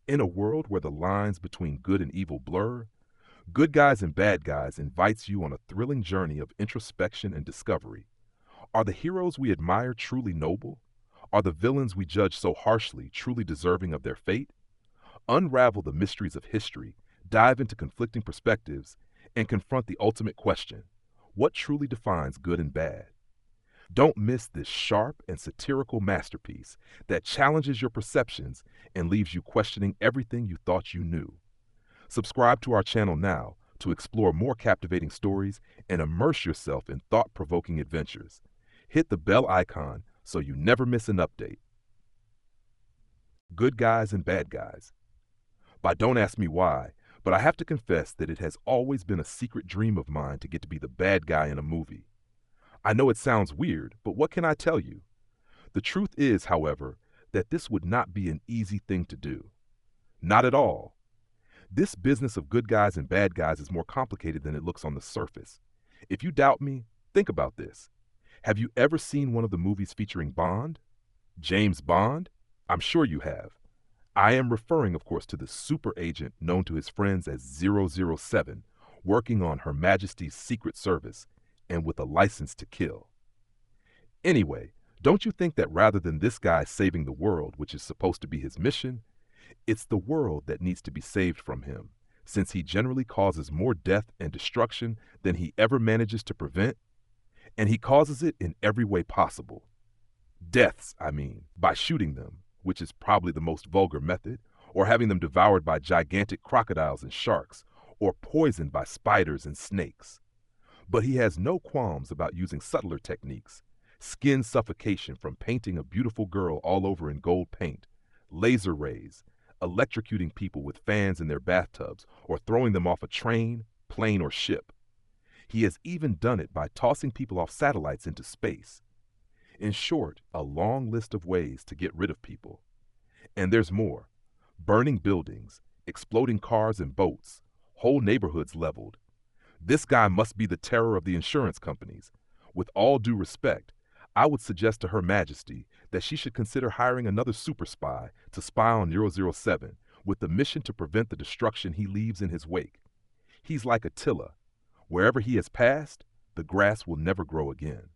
In a world where the lines between good and evil blur, Good Guys and Bad Guys invites you on a thrilling journey of introspection and discovery. Are the heroes we admire truly noble? Are the villains we judge so harshly truly deserving of their fate? Unravel the mysteries of history, dive into conflicting perspectives, and confront the ultimate question: what truly defines good and bad? Don't miss this sharp and satirical masterpiece that challenges your perceptions and leaves you questioning everything you thought you knew. Subscribe to our channel now to explore more captivating stories and immerse yourself in thought-provoking adventures. Hit the bell icon so you never miss an update. Good Guys and Bad Guys. By Don't Ask Me Why, but I have to confess that it has always been a secret dream of mine to get to be the bad guy in a movie. I know it sounds weird, but what can I tell you? The truth is, however, that this would not be an easy thing to do. Not at all. This business of good guys and bad guys is more complicated than it looks on the surface. If you doubt me, think about this. Have you ever seen one of the movies featuring Bond? James Bond? I'm sure you have. I am referring, of course, to the super agent known to his friends as 007, working on Her Majesty's Secret Service and with a license to kill. Anyway, don't you think that rather than this guy saving the world, which is supposed to be his mission, it's the world that needs to be saved from him, since he generally causes more death and destruction than he ever manages to prevent, and he causes it in every way possible. Deaths, I mean, by shooting them, which is probably the most vulgar method, or having them devoured by gigantic crocodiles and sharks, or poisoned by spiders and snakes. But he has no qualms about using subtler techniques: skin suffocation from painting a beautiful girl all over in gold paint, laser rays, electrocuting people with fans in their bathtubs, or throwing them off a train, plane, or ship. He has even done it by tossing people off satellites into space. In short, a long list of ways to get rid of people. And there's more: burning buildings, exploding cars and boats, whole neighborhoods leveled. This guy must be the terror of the insurance companies. With all due respect, I would suggest to Her Majesty that she should consider hiring another super spy to spy on 007 with the mission to prevent the destruction he leaves in his wake. He's like Attila. Wherever he has passed, the grass will never grow again.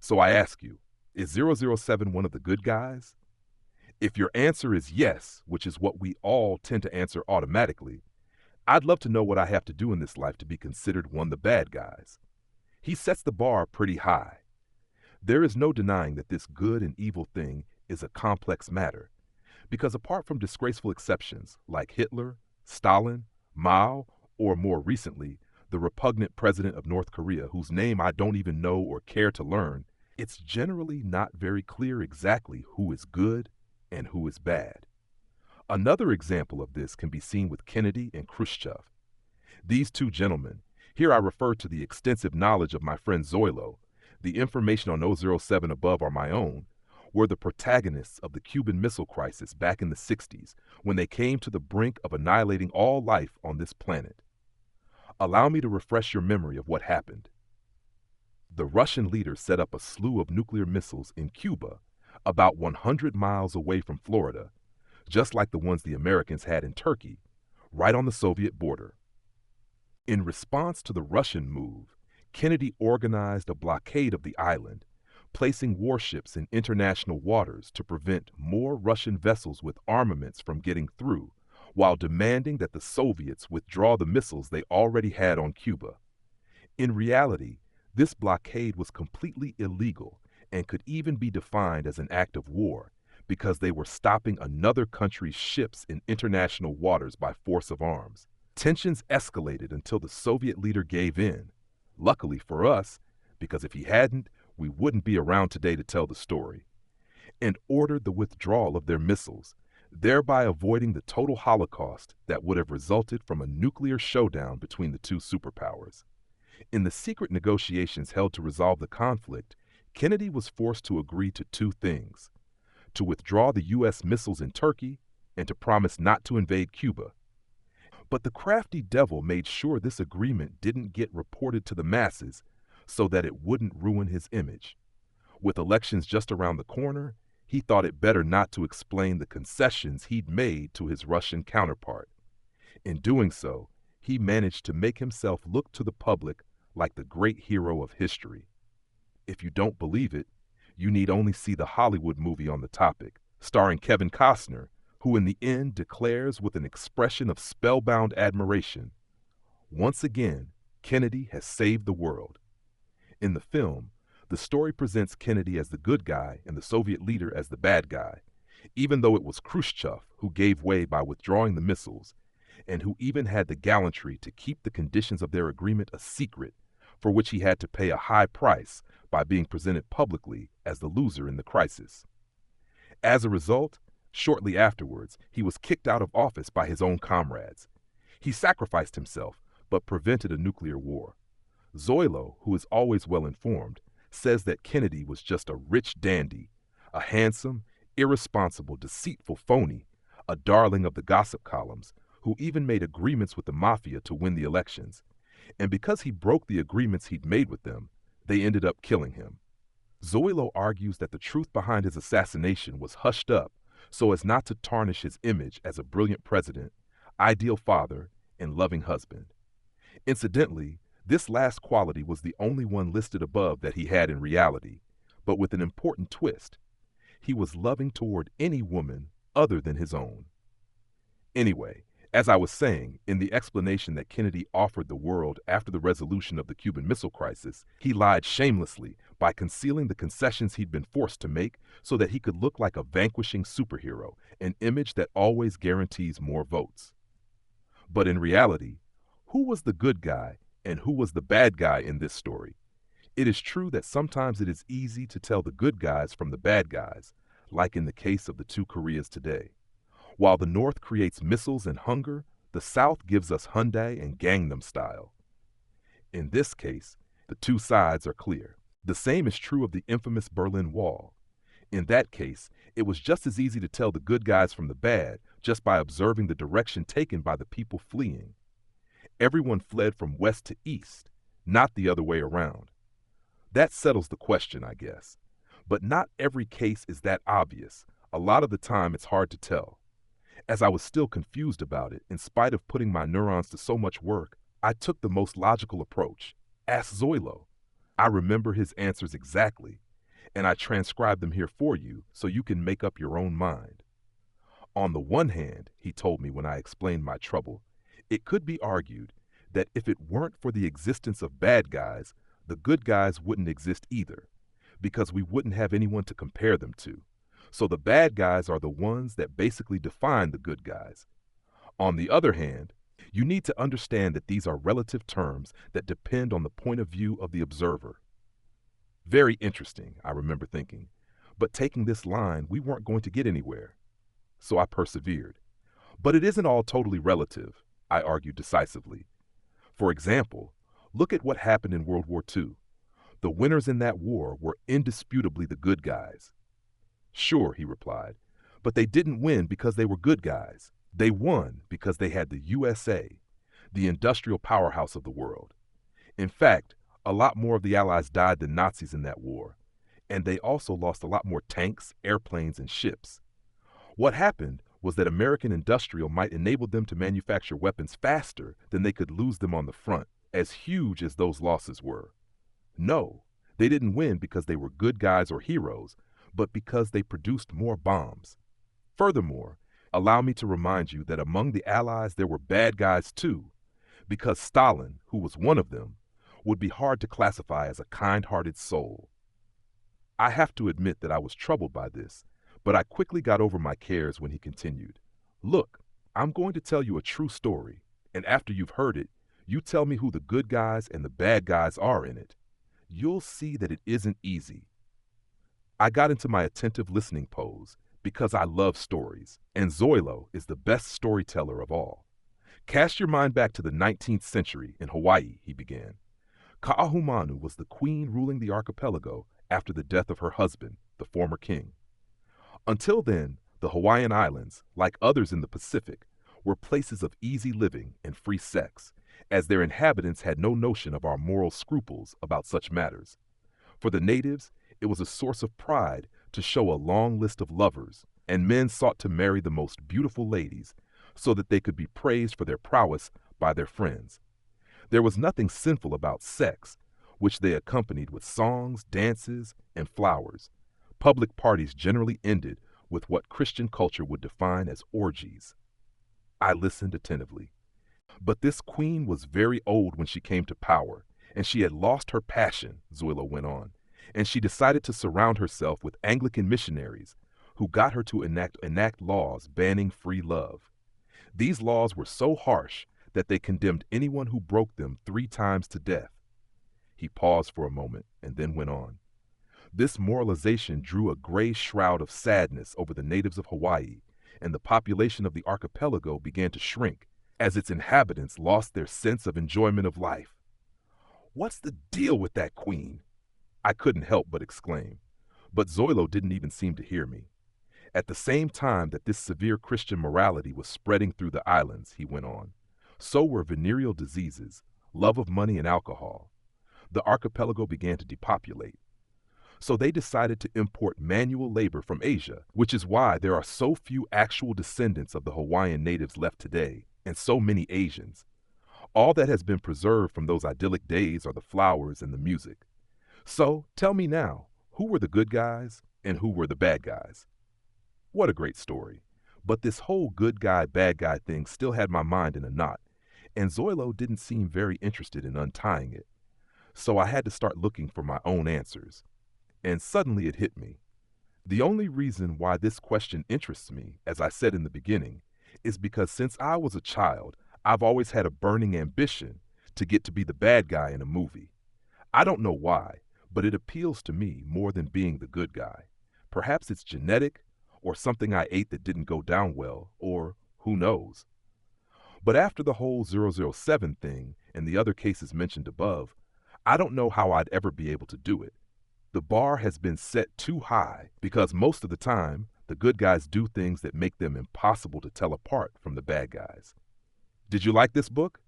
So I ask you, is 007 one of the good guys? If your answer is yes, which is what we all tend to answer automatically, I'd love to know what I have to do in this life to be considered one of the bad guys. He sets the bar pretty high. There is no denying that this good and evil thing is a complex matter, because apart from disgraceful exceptions like Hitler, Stalin, Mao, or more recently, the repugnant president of North Korea, whose name I don't even know or care to learn, it's generally not very clear exactly who is good and who is bad. Another example of this can be seen with Kennedy and Khrushchev. These two gentlemen, here I refer to the extensive knowledge of my friend Zoilo, the information on 007 above are my own, were the protagonists of the Cuban Missile Crisis back in the 60s, when they came to the brink of annihilating all life on this planet. Allow me to refresh your memory of what happened. The Russian leader set up a slew of nuclear missiles in Cuba, about 100 miles away from Florida, just like the ones the Americans had in Turkey, right on the Soviet border. In response to the Russian move, Kennedy organized a blockade of the island, placing warships in international waters to prevent more Russian vessels with armaments from getting through, while demanding that the Soviets withdraw the missiles they already had on Cuba. In reality, this blockade was completely illegal and could even be defined as an act of war, because they were stopping another country's ships in international waters by force of arms. Tensions escalated until the Soviet leader gave in. Luckily for us, because if he hadn't, we wouldn't be around today to tell the story, and ordered the withdrawal of their missiles, thereby avoiding the total holocaust that would have resulted from a nuclear showdown between the two superpowers. In the secret negotiations held to resolve the conflict, Kennedy was forced to agree to two things: to withdraw the U.S. missiles in Turkey and to promise not to invade Cuba. But the crafty devil made sure this agreement didn't get reported to the masses so that it wouldn't ruin his image. With elections just around the corner, he thought it better not to explain the concessions he'd made to his Russian counterpart. In doing so, he managed to make himself look to the public like the great hero of history. If you don't believe it, you need only see the Hollywood movie on the topic, starring Kevin Costner, who in the end declares with an expression of spellbound admiration, "Once again, Kennedy has saved the world." In the film, the story presents Kennedy as the good guy and the Soviet leader as the bad guy, even though it was Khrushchev who gave way by withdrawing the missiles, and who even had the gallantry to keep the conditions of their agreement a secret, for which he had to pay a high price by being presented publicly as the loser in the crisis. As a result, shortly afterwards, he was kicked out of office by his own comrades. He sacrificed himself, but prevented a nuclear war. Zoilo, who is always well informed, says that Kennedy was just a rich dandy, a handsome, irresponsible, deceitful phony, a darling of the gossip columns, who even made agreements with the mafia to win the elections. And because he broke the agreements he'd made with them, they ended up killing him. Zoilo argues that the truth behind his assassination was hushed up so as not to tarnish his image as a brilliant president, ideal father, and loving husband. Incidentally, this last quality was the only one listed above that he had in reality, but with an important twist. He was loving toward any woman other than his own. Anyway, as I was saying, in the explanation that Kennedy offered the world after the resolution of the Cuban Missile Crisis, he lied shamelessly by concealing the concessions he'd been forced to make so that he could look like a vanquishing superhero, an image that always guarantees more votes. But in reality, who was the good guy and who was the bad guy in this story? It is true that sometimes it is easy to tell the good guys from the bad guys, like in the case of the two Koreas today. While the North creates missiles and hunger, the South gives us Hyundai and Gangnam Style. In this case, the two sides are clear. The same is true of the infamous Berlin Wall. In that case, it was just as easy to tell the good guys from the bad just by observing the direction taken by the people fleeing. Everyone fled from west to east, not the other way around. That settles the question, I guess. But not every case is that obvious. A lot of the time it's hard to tell. As I was still confused about it, in spite of putting my neurons to so much work, I took the most logical approach. Ask Zoilo. I remember his answers exactly, and I transcribed them here for you so you can make up your own mind. On the one hand, he told me when I explained my trouble, it could be argued that if it weren't for the existence of bad guys, the good guys wouldn't exist either, because we wouldn't have anyone to compare them to. So the bad guys are the ones that basically define the good guys. On the other hand, you need to understand that these are relative terms that depend on the point of view of the observer. Very interesting, I remember thinking, but taking this line, we weren't going to get anywhere. So I persevered. But it isn't all totally relative, I argued decisively. For example, look at what happened in World War II. The winners in that war were indisputably the good guys. Sure, he replied, but they didn't win because they were good guys. They won because they had the USA, the industrial powerhouse of the world. In fact, a lot more of the Allies died than Nazis in that war, and they also lost a lot more tanks, airplanes, and ships. What happened was that American industrial might enable them to manufacture weapons faster than they could lose them on the front, as huge as those losses were. No, they didn't win because they were good guys or heroes, but because they produced more bombs. Furthermore, allow me to remind you that among the Allies there were bad guys too, because Stalin, who was one of them, would be hard to classify as a kind-hearted soul. I have to admit that I was troubled by this, but I quickly got over my cares when he continued. Look, I'm going to tell you a true story, and after you've heard it, you tell me who the good guys and the bad guys are in it. You'll see that it isn't easy. I got into my attentive listening pose because I love stories, and Zoilo is the best storyteller of all. Cast your mind back to the 19th century in Hawaii, he began. Kaʻahumanu was the queen ruling the archipelago after the death of her husband, the former king. Until then, the Hawaiian Islands, like others in the Pacific, were places of easy living and free sex, as their inhabitants had no notion of our moral scruples about such matters. For the natives, it was a source of pride to show a long list of lovers, and men sought to marry the most beautiful ladies so that they could be praised for their prowess by their friends. There was nothing sinful about sex, which they accompanied with songs, dances, and flowers. Public parties generally ended with what Christian culture would define as orgies. I listened attentively. But this queen was very old when she came to power, and she had lost her passion, Zoilo went on, and she decided to surround herself with Anglican missionaries who got her to enact laws banning free love. These laws were so harsh that they condemned anyone who broke them 3 times to death. He paused for a moment and then went on. This moralization drew a gray shroud of sadness over the natives of Hawaii, and the population of the archipelago began to shrink as its inhabitants lost their sense of enjoyment of life. "What's the deal with that queen?" I couldn't help but exclaim. But Zoilo didn't even seem to hear me. At the same time that this severe Christian morality was spreading through the islands, he went on, so were venereal diseases, love of money and alcohol. The archipelago began to depopulate. So they decided to import manual labor from Asia, which is why there are so few actual descendants of the Hawaiian natives left today, and so many Asians. All that has been preserved from those idyllic days are the flowers and the music. So tell me now, who were the good guys and who were the bad guys? What a great story. But this whole good guy, bad guy thing still had my mind in a knot, and Zoilo didn't seem very interested in untying it. So I had to start looking for my own answers. And suddenly it hit me. The only reason why this question interests me, as I said in the beginning, is because since I was a child, I've always had a burning ambition to get to be the bad guy in a movie. I don't know why, but it appeals to me more than being the good guy. Perhaps it's genetic, or something I ate that didn't go down well, or who knows. But after the whole 007 thing and the other cases mentioned above, I don't know how I'd ever be able to do it. The bar has been set too high because most of the time, the good guys do things that make them impossible to tell apart from the bad guys. Did you like this book?